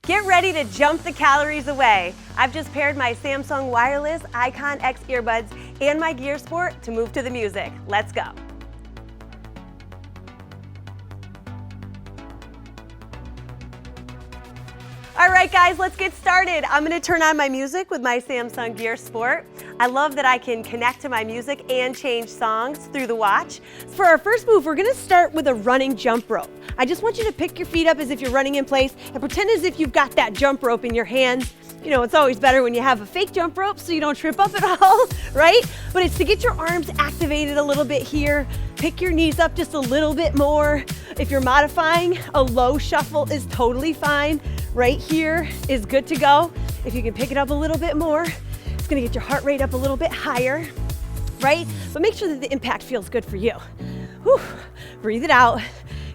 Get ready to jump the calories away. I've just paired my Samsung wireless Icon X earbuds and my Gear Sport to move to the music. Let's go. All right, guys, let's get started. I'm gonna turn on my music with my Samsung Gear Sport. I love that I can connect to my music and change songs through the watch. For our first move, we're gonna start with a running jump rope. I just want you to pick your feet up as if you're running in place and pretend as if you've got that jump rope in your hands. You know, it's always better when you have a fake jump rope so you don't trip up at all, right? But it's to get your arms activated a little bit here. Pick your knees up just a little bit more. If you're modifying, a low shuffle is totally fine. Right here is good to go. If you can pick it up a little bit more, it's gonna get your heart rate up a little bit higher, right? But make sure that the impact feels good for you. Whew. Breathe it out.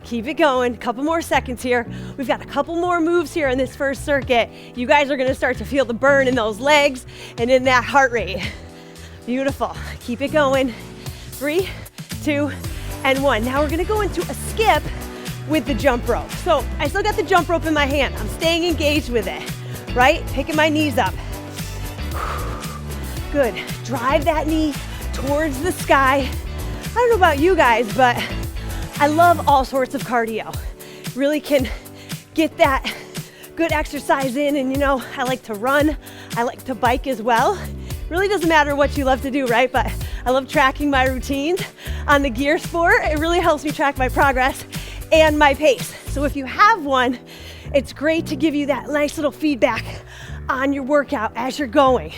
Keep it going. A couple more seconds here. We've got a couple more moves here in this first circuit. You guys are gonna start to feel the burn in those legs and in that heart rate. Beautiful. Keep it going. 3, 2, and 1. Now we're gonna go into a skip with the jump rope. So I still got the jump rope in my hand. I'm staying engaged with it, right? Picking my knees up. Good. Drive that knee towards the sky. I don't know about you guys, but I love all sorts of cardio. Really can get that good exercise in, and you know, I like to run. I like to bike as well. Really doesn't matter what you love to do, right? But I love tracking my routines on the Gear Sport. It really helps me track my progress and my pace. So if you have one, it's great to give you that nice little feedback on your workout as you're going.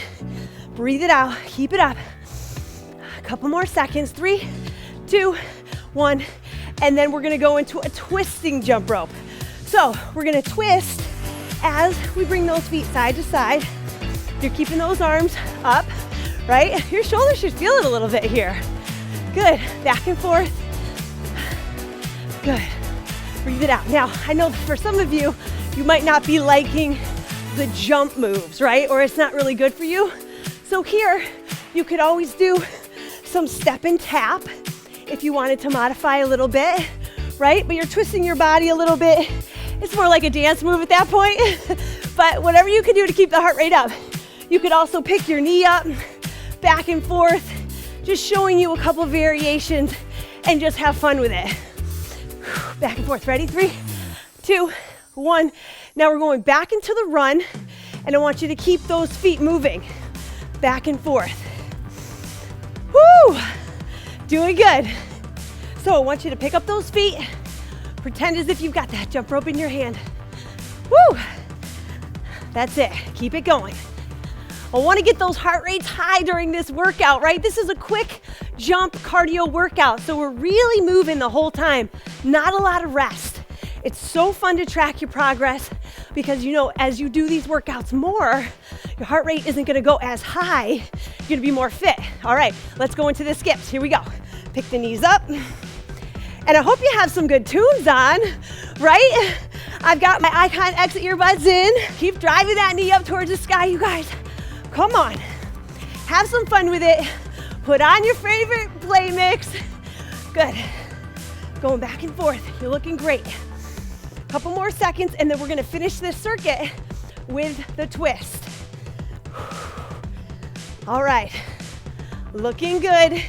Breathe it out, keep it up. A couple more seconds, 3, 2, 1, and then we're gonna go into a twisting jump rope. So we're gonna twist as we bring those feet side to side. You're keeping those arms up, right? Your shoulders should feel it a little bit here. Good, back and forth. Good. Breathe it out. Now, I know for some of you, you might not be liking the jump moves, right? Or it's not really good for you. So here, you could always do some step and tap if you wanted to modify a little bit, right? But you're twisting your body a little bit. It's more like a dance move at that point. But whatever you can do to keep the heart rate up. You could also pick your knee up, back and forth, just showing you a couple variations and just have fun with it. Back and forth, ready? 3, 2, 1. Now we're going back into the run, and I want you to keep those feet moving. Back and forth. Woo! Doing good. So I want you to pick up those feet, pretend as if you've got that jump rope in your hand. Woo! That's it, keep it going. I want to get those heart rates high during this workout, right? This is a quick jump cardio workout, so we're really moving the whole time. Not a lot of rest. It's so fun to track your progress because, you know, as you do these workouts more, your heart rate isn't going to go as high. You're going to be more fit. All right, let's go into the skips. Here we go. Pick the knees up. And I hope you have some good tunes on, right? I've got my Icon X earbuds in. Keep driving that knee up towards the sky, you guys. Come on, have some fun with it. Put on your favorite play mix. Good, going back and forth. You're looking great. Couple more seconds, and then we're gonna finish this circuit with the twist. All right, looking good.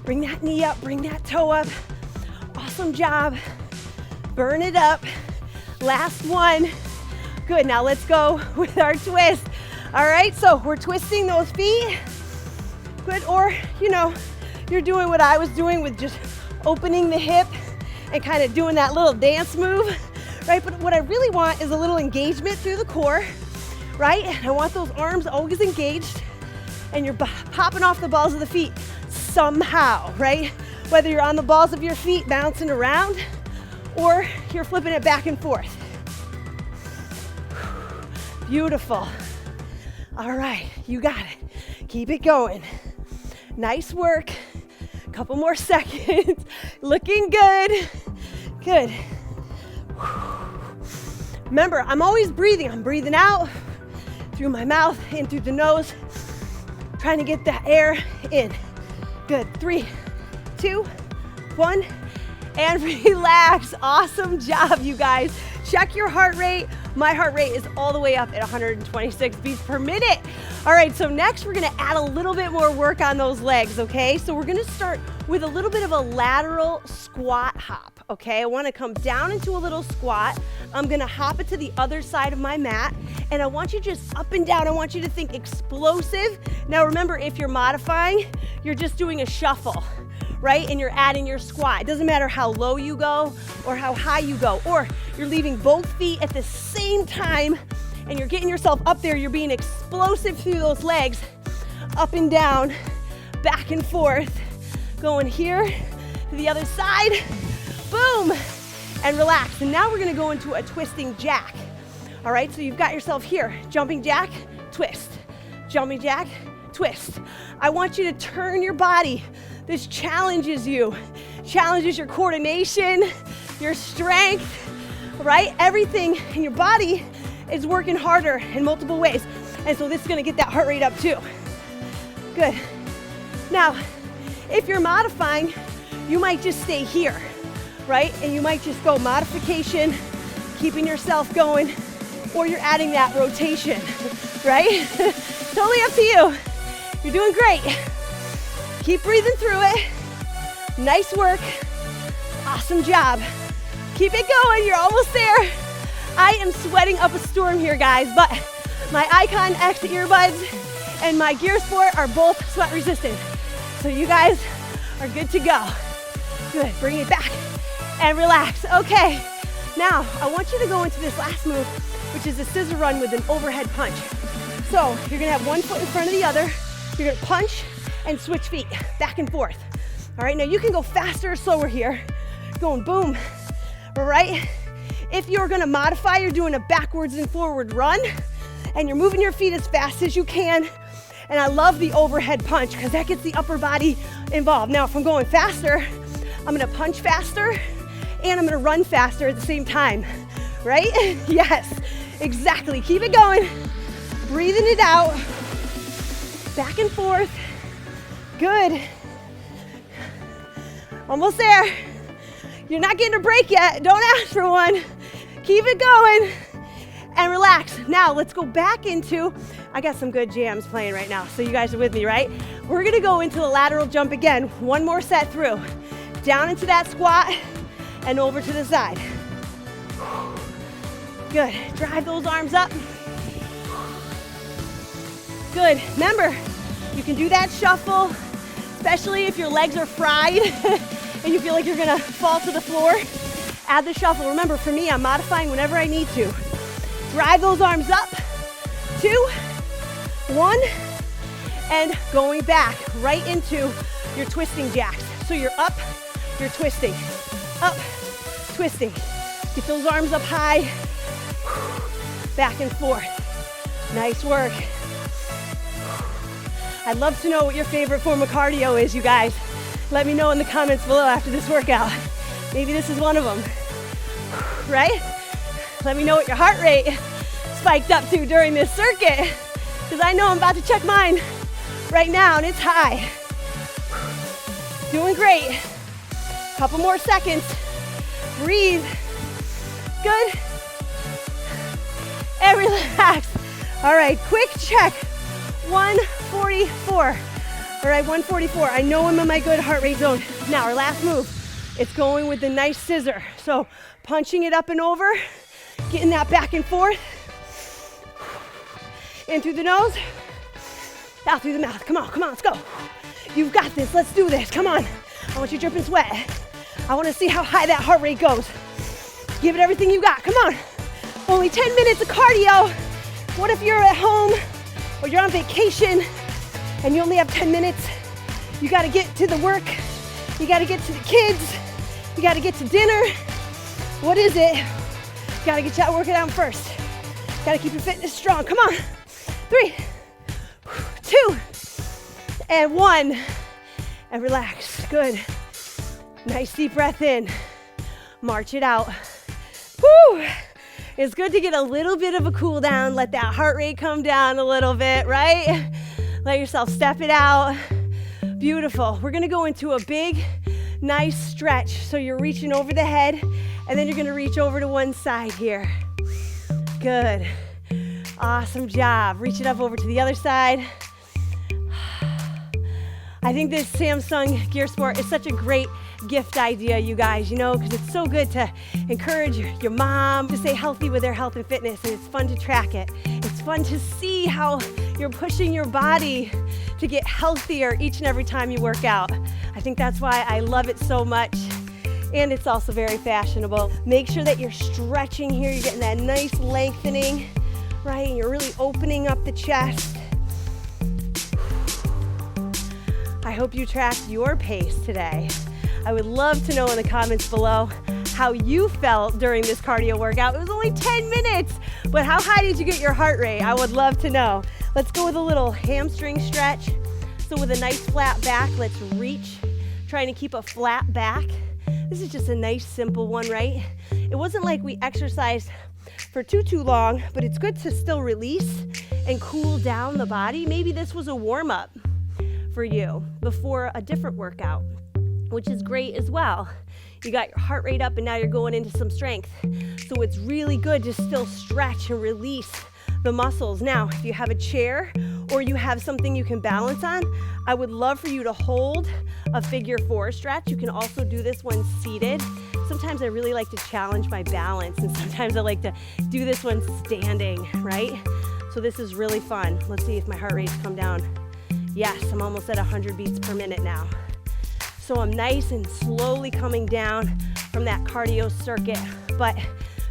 Bring that knee up, bring that toe up. Awesome job, burn it up. Last one. Good, now let's go with our twist. All right, so we're twisting those feet. Good, or you know, you're doing what I was doing with just opening the hip and kind of doing that little dance move, right? But what I really want is a little engagement through the core, right? I want those arms always engaged, and you're popping off the balls of the feet somehow, right? Whether you're on the balls of your feet bouncing around or you're flipping it back and forth. Beautiful. All right, you got it. Keep it going. Nice work. Couple more seconds. Looking good. Good. Remember, I'm always breathing. I'm breathing out through my mouth, in through the nose, trying to get that air in. Good. 3, 2, 1, and relax. Awesome job, you guys. check your heart rate. My heart rate is all the way up at 126 beats per minute. All right, so next we're gonna add a little bit more work on those legs, okay? So we're gonna start with a little bit of a lateral squat hop, okay? I wanna come down into a little squat. I'm gonna hop it to the other side of my mat, and I want you just up and down. I want you to think explosive. Now remember, if you're modifying, you're just doing a shuffle, right? And you're adding your squat. It doesn't matter how low you go or how high you go, or you're leaving both feet at the same time and you're getting yourself up there. You're being explosive through those legs, up and down, back and forth, going here to the other side, boom, and relax. And now we're gonna go into a twisting jack. All right, so you've got yourself here, jumping jack, twist, jumping jack, twist. I want you to turn your body. This challenges you, challenges your coordination, your strength, right? Everything in your body is working harder in multiple ways. And so this is gonna get that heart rate up too. Good. Now, if you're modifying, you might just stay here, right? And you might just go modification, keeping yourself going, or you're adding that rotation, right? Totally up to you. You're doing great. Keep breathing through it. Nice work. Awesome job. Keep it going, you're almost there. I am sweating up a storm here, guys, but my Icon X earbuds and my Gear Sport are both sweat resistant. So you guys are good to go. Good, bring it back and relax. Okay, now I want you to go into this last move, which is a scissor run with an overhead punch. So you're gonna have one foot in front of the other. You're gonna punch and switch feet, back and forth. All right, now you can go faster or slower here. Going boom, all right? If you're gonna modify, you're doing a backwards and forward run, and you're moving your feet as fast as you can. And I love the overhead punch because that gets the upper body involved. Now, if I'm going faster, I'm gonna punch faster and I'm gonna run faster at the same time, right? Yes, exactly. Keep it going, breathing it out, back and forth. Good. Almost there. You're not getting a break yet. Don't ask for one. Keep it going and relax. Now let's go back into, I got some good jams playing right now, so you guys are with me, right? We're gonna go into the lateral jump again. One more set through. Down into that squat and over to the side. Good. Drive those arms up. Good. Remember, you can do that shuffle, especially if your legs are fried and you feel like you're gonna fall to the floor. Add the shuffle. Remember, for me, I'm modifying whenever I need to. Drive those arms up. 2, 1, and going back right into your twisting jacks. So you're up, you're twisting, up, twisting. Get those arms up high, back and forth. Nice work. I'd love to know what your favorite form of cardio is, you guys. Let me know in the comments below after this workout. Maybe this is one of them, right? Let me know what your heart rate spiked up to during this circuit, because I know I'm about to check mine right now and it's high. Doing great. Couple more seconds. Breathe. Good. And relax. All right, quick check. 144. All right, 144. I know I'm in my good heart rate zone. Now, our last move. It's going with the nice scissor. So punching it up and over, getting that back and forth. In through the nose, out through the mouth. Come on, let's go. You've got this, let's do this, come on. I want you dripping sweat. I wanna see how high that heart rate goes. Give it everything you got, come on. Only 10 minutes of cardio. What if you're at home or you're on vacation and you only have 10 minutes? You gotta get to the work, you gotta get to the kids, you gotta get to dinner. What is it? You gotta get you working out first. Gotta keep your fitness strong, come on. 3, 2, and 1, and relax. Good. Nice deep breath in. March it out. Woo! It's good to get a little bit of a cool down. Let that heart rate come down a little bit, right? Let yourself step it out. Beautiful. We're gonna go into a big, nice stretch. So you're reaching over the head And then you're gonna reach over to one side here. Good. Awesome job. Reach it up over to the other side. I think this Samsung Gear Sport is such a great gift idea, you guys, you know, because it's so good to encourage your mom to stay healthy with their health and fitness, and it's fun to track it. It's fun to see how you're pushing your body to get healthier each and every time you work out. I think that's why I love it so much, and it's also very fashionable. Make sure that you're stretching here, you're getting that nice lengthening, right, and you're really opening up the chest. I hope you tracked your pace today. I would love to know in the comments below how you felt during this cardio workout. It was only 10 minutes, but how high did you get your heart rate? I would love to know. Let's go with a little hamstring stretch. So with a nice flat back, let's reach, trying to keep a flat back. This is just a nice simple one, right? It wasn't like we exercised for too long, but it's good to still release and cool down the body. Maybe this was a warm-up for you before a different workout, which is great as well. You got your heart rate up and now you're going into some strength. So it's really good to still stretch and release the muscles. Now, if you have a chair or you have something you can balance on, I would love for you to hold a figure 4 stretch. You can also do this one seated. Sometimes I really like to challenge my balance, and sometimes I like to do this one standing, right? So this is really fun. Let's see if my heart rate's come down. Yes, I'm almost at 100 beats per minute now. So I'm nice and slowly coming down from that cardio circuit. But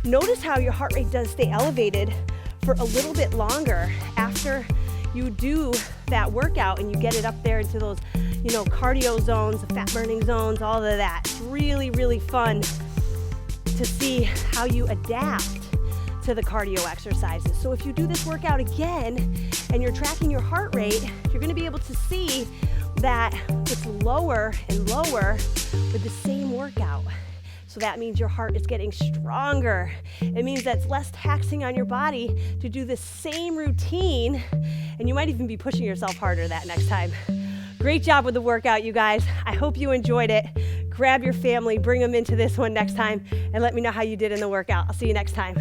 notice how your heart rate does stay elevated for a little bit longer after you do that workout and you get it up there into those, you know, cardio zones, the fat burning zones, all of that. It's really, really fun to see how you adapt to the cardio exercises. So if you do this workout again and you're tracking your heart rate, you're gonna be able to see that it's lower and lower with the same workout. So that means your heart is getting stronger. It means that's less taxing on your body to do the same routine, and you might even be pushing yourself harder that next time. Great job with the workout, you guys. I hope you enjoyed it. Grab your family, bring them into this one next time, and let me know how you did in the workout. I'll see you next time.